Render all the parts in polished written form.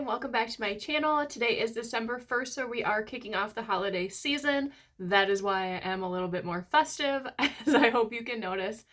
and welcome back to my channel. Today is December 1st, so we are kicking off the holiday season. That is why I am a little bit more festive, as I hope you can notice.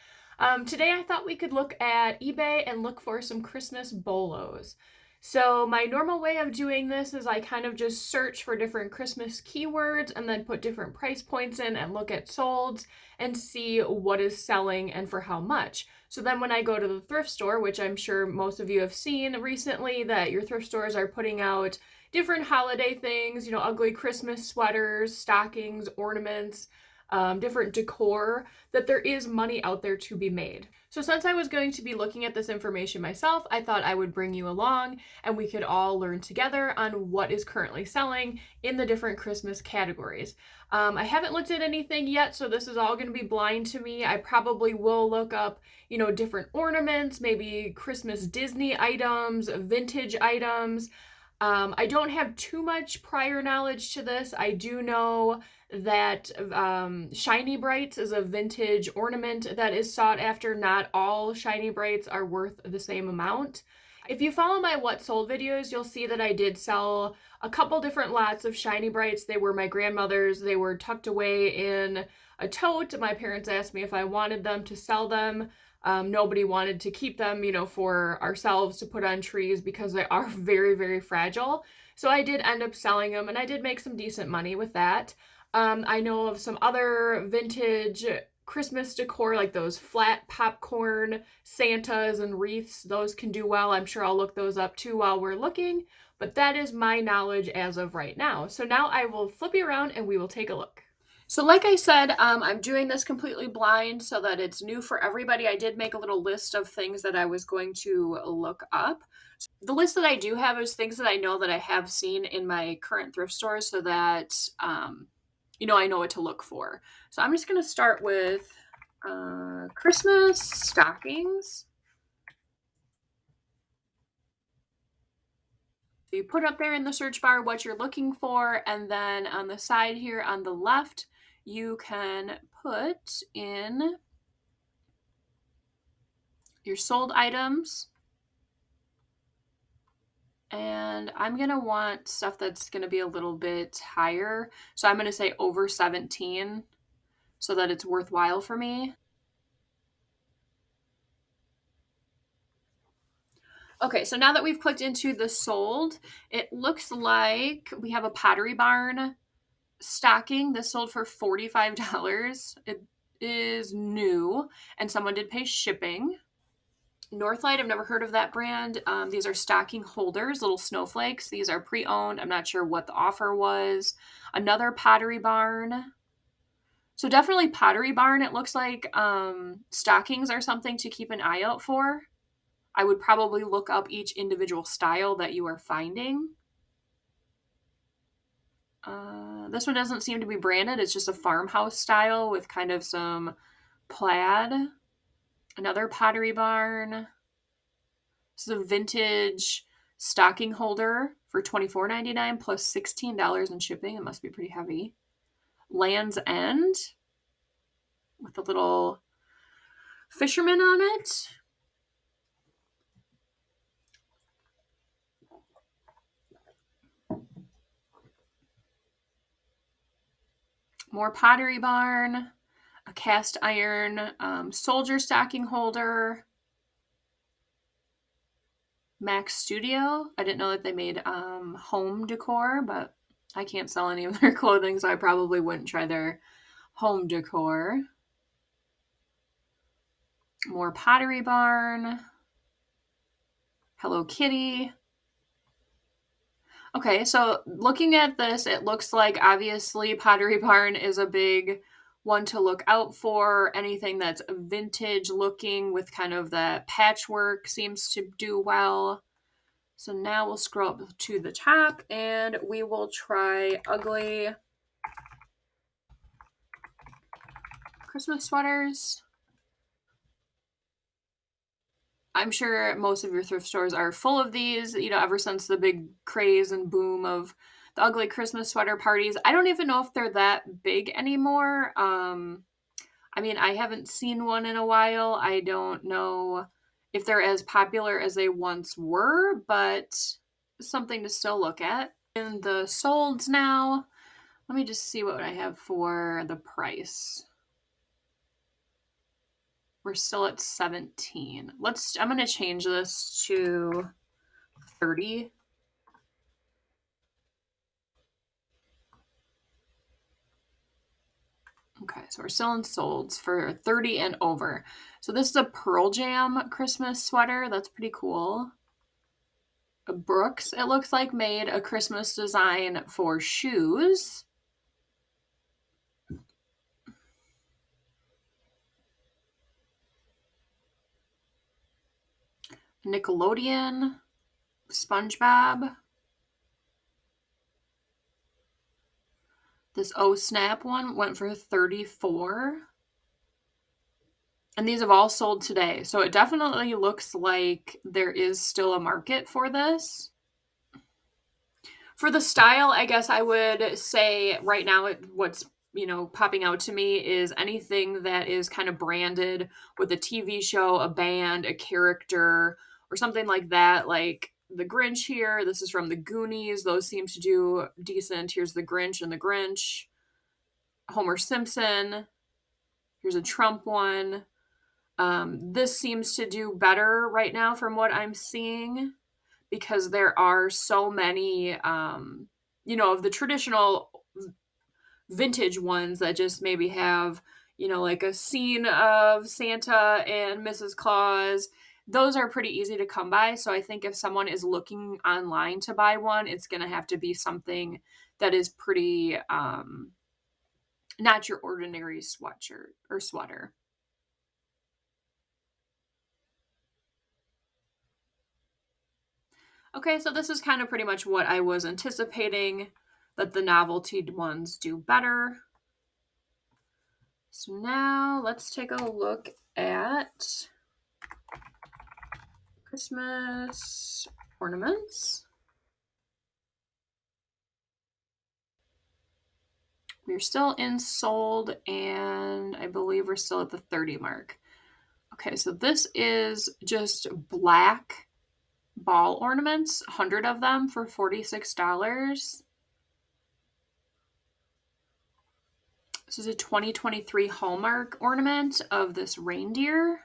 Today I thought we could look at eBay and look for some Christmas bolos. So my normal way of doing this is I kind of just search for different Christmas keywords and then put different price points in and look at solds and see what is selling and for how much. So then when I go to the thrift store, which I'm sure most of you have seen recently, that your thrift stores are putting out different holiday things, ugly Christmas sweaters, stockings, ornaments, different decor, that there is money out there to be made. So since I was going to be looking at this information myself, I thought I would bring you along and we could all learn together on what is currently selling in the different Christmas categories. I haven't looked at anything yet, so this is all going to be blind to me. I probably will look up, different ornaments, maybe Christmas Disney items, vintage items. I don't have too much prior knowledge to this. I do know that Shiny Brights is a vintage ornament that is sought after. Not all Shiny Brights are worth the same amount. If you follow my What Sold videos, you'll see that I did sell a couple different lots of Shiny Brights. They were my grandmother's. They were tucked away in a tote. My parents asked me if I wanted them to sell them. Nobody wanted to keep them, for ourselves to put on trees because they are very, very fragile. So I did end up selling them, and I did make some decent money with that. I know of some other vintage Christmas decor, like those flat popcorn Santas and wreaths. Those can do well. I'm sure I'll look those up too while we're looking, but that is my knowledge as of right now. So now I will flip you around and we will take a look. So like I said, I'm doing this completely blind so that it's new for everybody. I did make a little list of things that I was going to look up. The list that I do have is things that I know that I have seen in my current thrift stores so that, I know what to look for. So I'm just going to start with Christmas stockings. So you put up there in the search bar what you're looking for, and then on the side here on the left, you can put in your sold items. And I'm going to want stuff that's going to be a little bit higher. So I'm going to say over 17 so that it's worthwhile for me. Okay, so now that we've clicked into the sold, it looks like we have a Pottery Barn stocking. This sold for $45. It is new, and someone did pay shipping. Northlight, I've never heard of that brand. These are stocking holders, little snowflakes. These are pre-owned. I'm not sure what the offer was. Another Pottery Barn. So definitely Pottery Barn. It looks like stockings are something to keep an eye out for. I would probably look up each individual style that you are finding. This one doesn't seem to be branded. It's just a farmhouse style with kind of some plaid. Another Pottery Barn. This is a vintage stocking holder for $24.99 plus $16 in shipping. It must be pretty heavy. Land's End with a little fisherman on it. More Pottery Barn. A cast iron soldier stocking holder. Max Studio. I didn't know that they made home decor, but I can't sell any of their clothing, so I probably wouldn't try their home decor. More Pottery Barn. Hello Kitty. Okay, so looking at this, it looks like obviously Pottery Barn is a big one to look out for. Anything that's vintage looking with kind of the patchwork seems to do well. So now we'll scroll up to the top and we will try ugly Christmas sweaters. I'm sure most of your thrift stores are full of these, ever since the big craze and boom of the ugly Christmas sweater parties. I don't even know if they're that big anymore. I haven't seen one in a while. I don't know if they're as popular as they once were, but something to still look at. In the solds now, let me just see what I have for the price. We're still at 17. I'm going to change this to 30. Okay, so we're still in solds for 30 and over. So this is a Pearl Jam Christmas sweater. That's pretty cool. Brooks, it looks like, made a Christmas design for shoes. Nickelodeon, SpongeBob. This Oh Snap one went for 34. And these have all sold today. So it definitely looks like there is still a market for this. For the style, I guess I would say right now what's popping out to me is anything that is kind of branded with a TV show, a band, a character, or something like that. Like the Grinch here. This is from the Goonies. Those seem to do decent. Here's the Grinch and the Grinch. Homer Simpson. Here's a Trump one. This seems to do better right now from what I'm seeing, because there are so many, of the traditional vintage ones that just maybe have, like a scene of Santa and Mrs. Claus. Those are pretty easy to come by. So I think if someone is looking online to buy one, it's going to have to be something that is pretty, not your ordinary sweatshirt or sweater. Okay, so this is kind of pretty much what I was anticipating, that the novelty ones do better. So now let's take a look at Christmas ornaments. We're still in sold, and I believe we're still at the 30 mark. Okay, so this is just black ball ornaments, 100 of them for $46. This is a 2023 Hallmark ornament of this reindeer.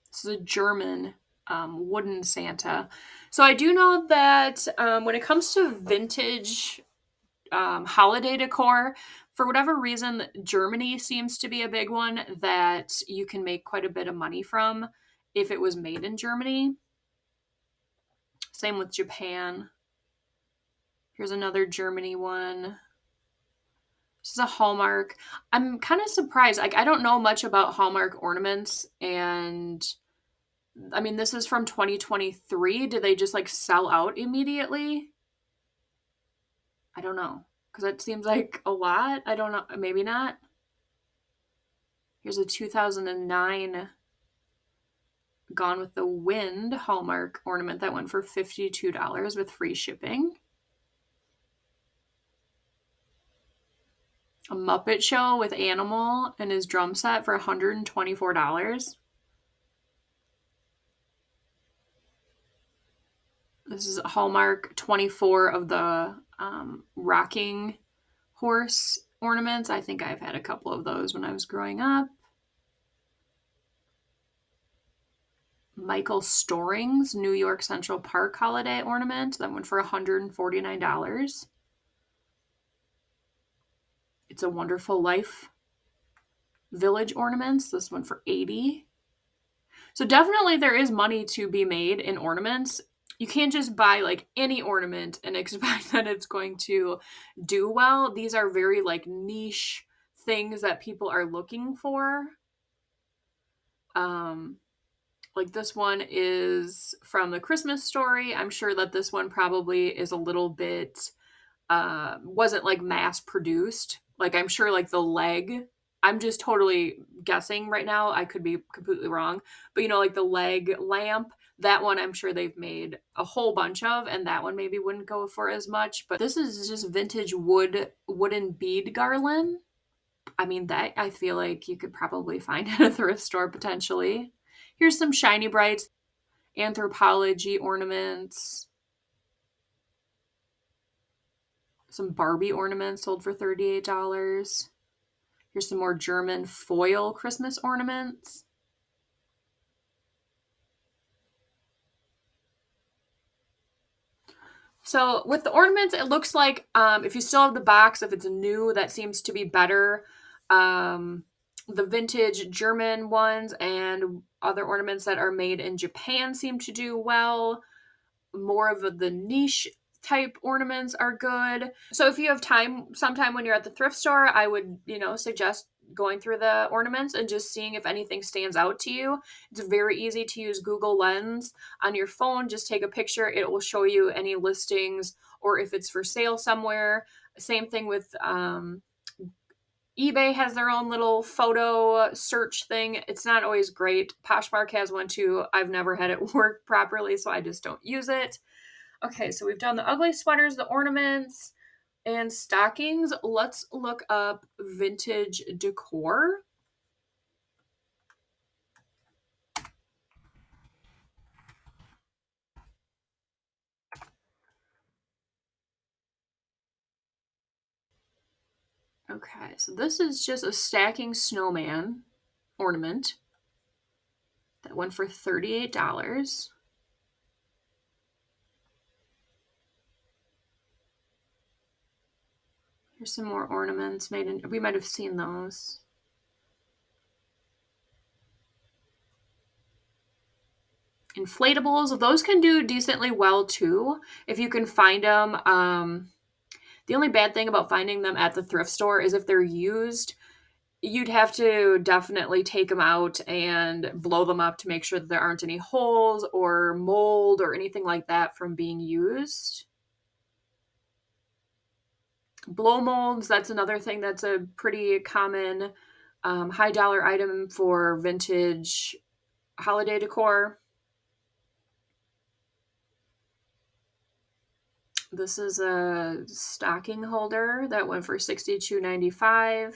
This is a German wooden Santa. So I do know that when it comes to vintage holiday decor, for whatever reason, Germany seems to be a big one that you can make quite a bit of money from if it was made in Germany. Same with Japan. Here's another Germany one. This is a Hallmark. I'm kind of surprised. Like, I don't know much about Hallmark ornaments, and I mean, this is from 2023. Did they just like sell out immediately? I don't know, because that seems like a lot. I don't know. Maybe not. Here's a 2009 Gone with the Wind Hallmark ornament that went for $52 with free shipping. A Muppet Show with Animal and his drum set for $124. This is Hallmark 24 of the rocking horse ornaments. I think I've had a couple of those when I was growing up. Michael Storing's New York Central Park holiday ornament. That went for $149. It's a Wonderful Life Village ornaments. This one for $80. So definitely there is money to be made in ornaments. You can't just buy like any ornament and expect that it's going to do well. These are very like niche things that people are looking for. Like this one is from the Christmas Story. I'm sure that this one probably is a little bit wasn't like mass produced. Like I'm sure like the leg, I'm just totally guessing right now. I could be completely wrong. But like the leg lamp, that one I'm sure they've made a whole bunch of, and that one maybe wouldn't go for as much. But this is just vintage wooden bead garland. I mean, that I feel like you could probably find at a thrift store potentially. Here's some Shiny Brights, Anthropology ornaments, some Barbie ornaments sold for $38. Here's some more German foil Christmas ornaments. So with the ornaments, it looks like if you still have the box, if it's new, that seems to be better. The vintage German ones and other ornaments that are made in Japan seem to do well. More of the niche type ornaments are good. So if you have time, sometime when you're at the thrift store, I would, suggest going through the ornaments and just seeing if anything stands out to you. It's very easy to use Google Lens on your phone. Just take a picture. It will show you any listings or if it's for sale somewhere. Same thing with eBay has their own little photo search thing. It's not always great. Poshmark has one too. I've never had it work properly, so I just don't use it. Okay, so we've done the ugly sweaters, the ornaments, and stockings. Let's look up vintage decor. Okay, so this is just a stacking snowman ornament that went for $38. Here's some more ornaments made in, we might have seen those. Inflatables, those can do decently well too if you can find them. The only bad thing about finding them at the thrift store is if they're used, you'd have to definitely take them out and blow them up to make sure that there aren't any holes or mold or anything like that from being used. Blow molds, that's another thing that's a pretty common high dollar item for vintage holiday decor. This is a stocking holder that went for $62.95.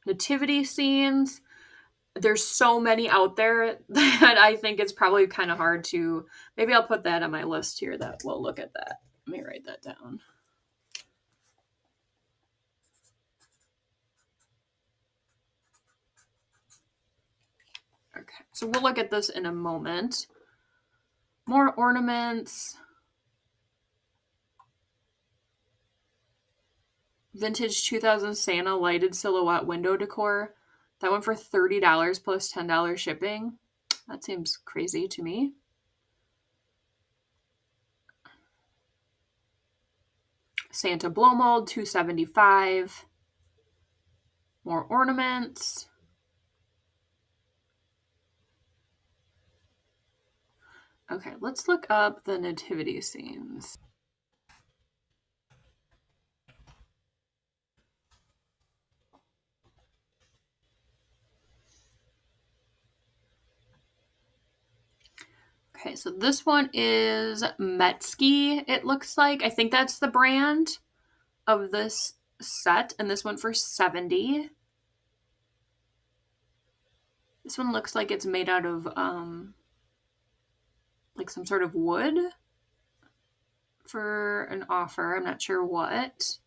Nativity scenes. There's so many out there that I think it's probably kind of hard to. Maybe I'll put that on my list here that we'll look at that. Let me write that down. Okay, so we'll look at this in a moment. More ornaments. Vintage 2000 Santa lighted silhouette window decor. That went for $30 plus $10 shipping. That seems crazy to me. Santa blow mold, $275. More ornaments. Okay, let's look up the nativity scenes. Okay, so this one is Mercari, it looks like. I think that's the brand of this set, and this one for $70. This one looks like it's made out of like some sort of wood for an offer. I'm not sure what.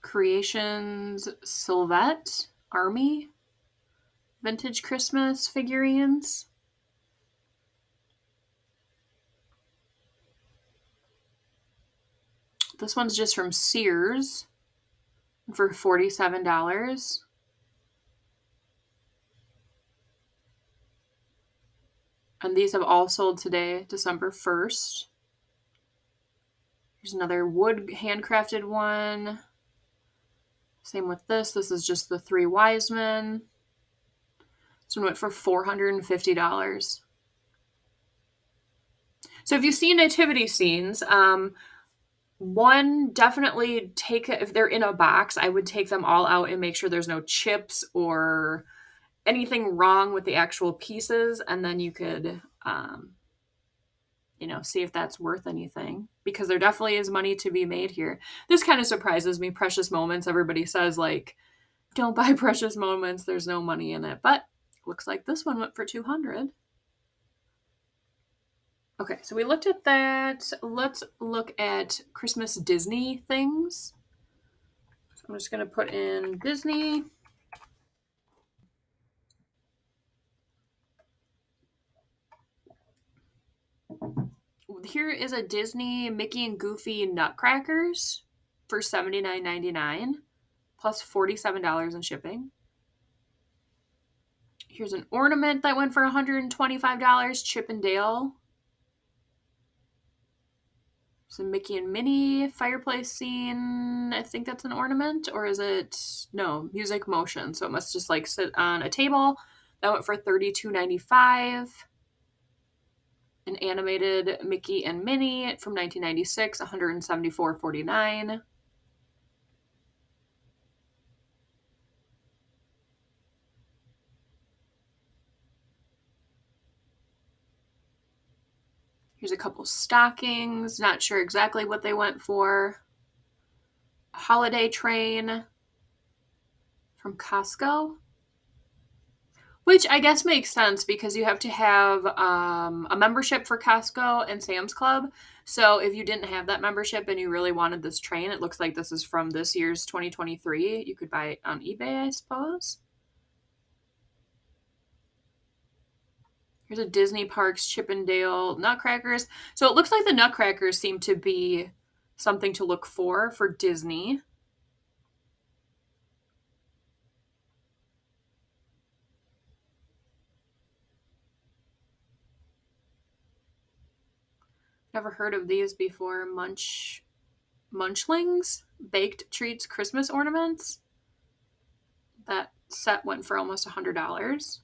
Creations Sylvette Army vintage Christmas figurines. This one's just from Sears for $47. And these have all sold today, December 1st. Here's another wood handcrafted one. Same with this. This is just the Three Wise Men. This one went for $450. So if you see nativity scenes, one, definitely take, if they're in a box, I would take them all out and make sure there's no chips or anything wrong with the actual pieces. And then you could, see if that's worth anything, because there definitely is money to be made here. This kind of surprises me. Precious moments. Everybody says, like, don't buy precious moments. There's no money in it. But looks like this one went for $200. Okay, so we looked at that. Let's look at Christmas Disney things. So I'm just going to put in Disney. Here is a Disney Mickey and Goofy Nutcrackers for $79.99 plus $47 in shipping. Here's an ornament that went for $125, Chip and Dale. Some Mickey and Minnie fireplace scene. I think that's an ornament, or is it? No, music motion. So it must just like sit on a table. That went for $32.95. An animated Mickey and Minnie from 1996, $174.49. Here's a couple stockings. Not sure exactly what they went for. A holiday train from Costco, which I guess makes sense because you have to have a membership for Costco and Sam's Club. So if you didn't have that membership and you really wanted this train, it looks like this is from this year's 2023. You could buy it on eBay, I suppose. Here's a Disney Parks Chip and Dale Nutcrackers. So it looks like the Nutcrackers seem to be something to look for Disney. Never heard of these before. Munchlings Baked Treats Christmas Ornaments. That set went for almost $100.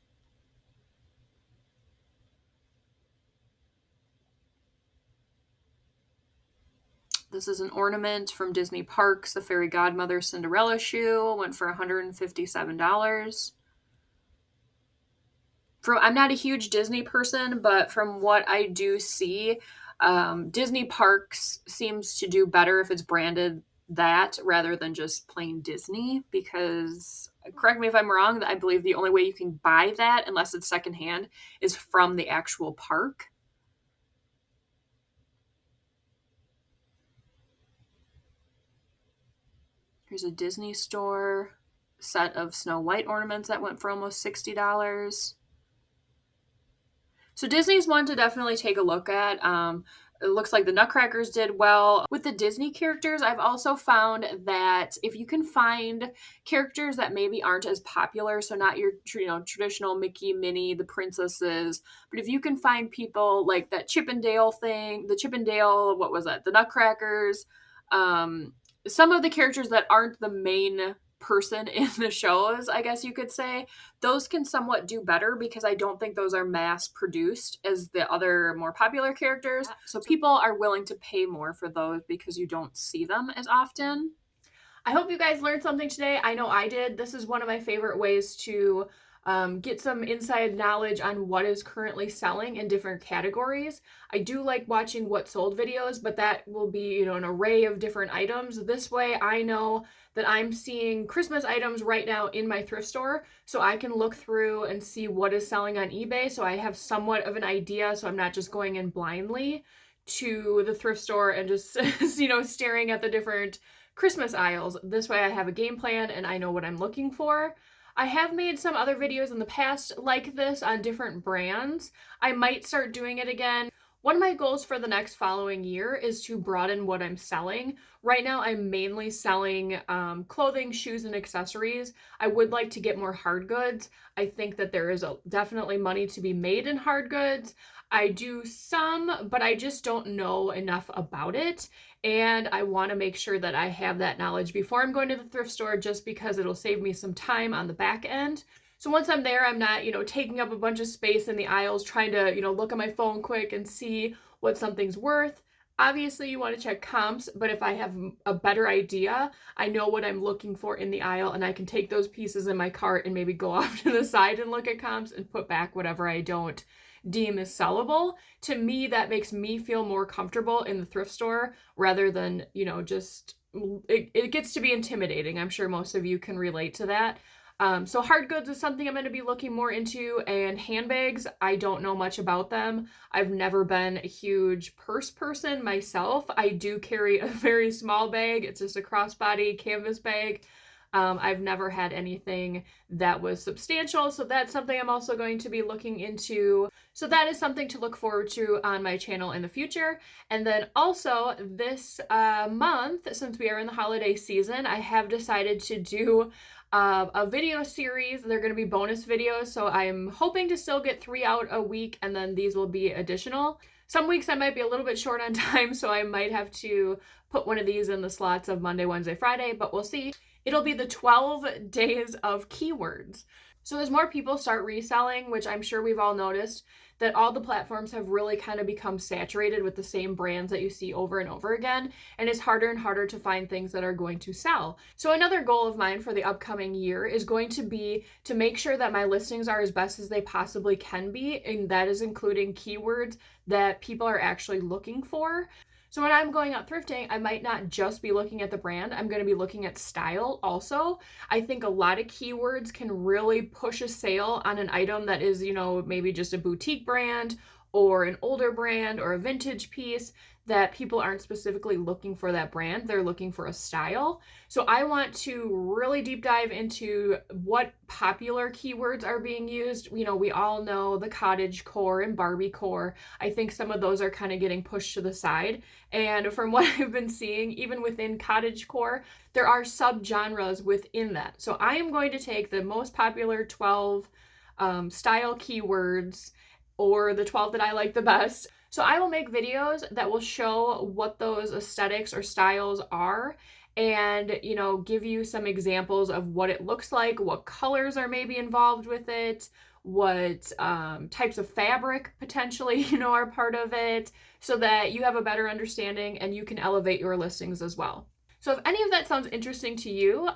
This is an ornament from Disney Parks, the Fairy Godmother Cinderella shoe, went for $157. I'm not a huge Disney person, but from what I do see, Disney Parks seems to do better if it's branded that rather than just plain Disney, because, correct me if I'm wrong, I believe the only way you can buy that, unless it's secondhand, is from the actual park. Here's a Disney store set of Snow White ornaments that went for almost $60. So Disney's one to definitely take a look at. It looks like the Nutcrackers did well. With the Disney characters, I've also found that if you can find characters that maybe aren't as popular, so not your traditional Mickey, Minnie, the princesses, but if you can find people like that Chip and Dale thing, the Chip and Dale, what was that? The Nutcrackers, some of the characters that aren't the main person in the shows, I guess you could say, those can somewhat do better because I don't think those are mass produced as the other more popular characters. So people are willing to pay more for those because you don't see them as often. I hope you guys learned something today. I know I did. This is one of my favorite ways to get some inside knowledge on what is currently selling in different categories. I do like watching what sold videos, but that will be, an array of different items. This way I know that I'm seeing Christmas items right now in my thrift store, so I can look through and see what is selling on eBay, so I have somewhat of an idea, so I'm not just going in blindly to the thrift store and just, staring at the different Christmas aisles. This way I have a game plan and I know what I'm looking for. I have made some other videos in the past like this on different brands. I might start doing it again. One of my goals for the next following year is to broaden what I'm selling. Right now, I'm mainly selling clothing, shoes, and accessories. I would like to get more hard goods. I think that there is definitely money to be made in hard goods. I do some, but I just don't know enough about it. And I want to make sure that I have that knowledge before I'm going to the thrift store, just because it'll save me some time on the back end. So once I'm there, I'm not, taking up a bunch of space in the aisles trying to, look at my phone quick and see what something's worth. Obviously, you want to check comps, but if I have a better idea, I know what I'm looking for in the aisle, and I can take those pieces in my cart and maybe go off to the side and look at comps and put back whatever I don't deem is sellable, to me, that makes me feel more comfortable in the thrift store rather than, just it gets to be intimidating. I'm sure most of you can relate to that. So hard goods is something I'm going to be looking more into, and handbags, I don't know much about them. I've never been a huge purse person myself. I do carry a very small bag. It's just a crossbody canvas bag. I've never had anything that was substantial, so that's something I'm also going to be looking into. So that is something to look forward to on my channel in the future. And then also this month, since we are in the holiday season, I have decided to do a video series. They're going to be bonus videos, so I'm hoping to still get 3 out a week, and then these will be additional. Some weeks I might be a little bit short on time, so I might have to put one of these in the slots of Monday, Wednesday, Friday, but we'll see. It'll be the 12 days of keywords. So as more people start reselling, which I'm sure we've all noticed, that all the platforms have really kind of become saturated with the same brands that you see over and over again, and it's harder and harder to find things that are going to sell. So another goal of mine for the upcoming year is going to be to make sure that my listings are as best as they possibly can be, and that is including keywords that people are actually looking for. So when I'm going out thrifting, I might not just be looking at the brand, I'm going to be looking at style also. I think a lot of keywords can really push a sale on an item that is, maybe just a boutique brand or an older brand or a vintage piece that people aren't specifically looking for that brand. They're looking for a style. So I want to really deep dive into what popular keywords are being used. We all know the cottage core and Barbie core. I think some of those are kind of getting pushed to the side. And from what I've been seeing, even within cottage core, there are subgenres within that. So I am going to take the most popular 12 style keywords, or the 12 that I like the best. So I will make videos that will show what those aesthetics or styles are, and give you some examples of what it looks like, what colors are maybe involved with it, what types of fabric potentially are part of it, so that you have a better understanding and you can elevate your listings as well. So if any of that sounds interesting to you,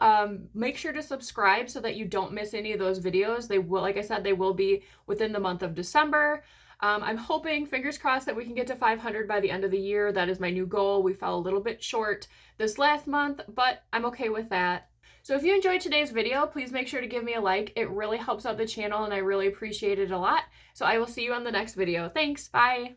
make sure to subscribe so that you don't miss any of those videos. They will, like I said, they will be within the month of December. I'm hoping, fingers crossed, that we can get to 500 by the end of the year. That is my new goal. We fell a little bit short this last month, but I'm okay with that. So if you enjoyed today's video, please make sure to give me a like. It really helps out the channel and I really appreciate it a lot. So I will see you on the next video. Thanks, bye.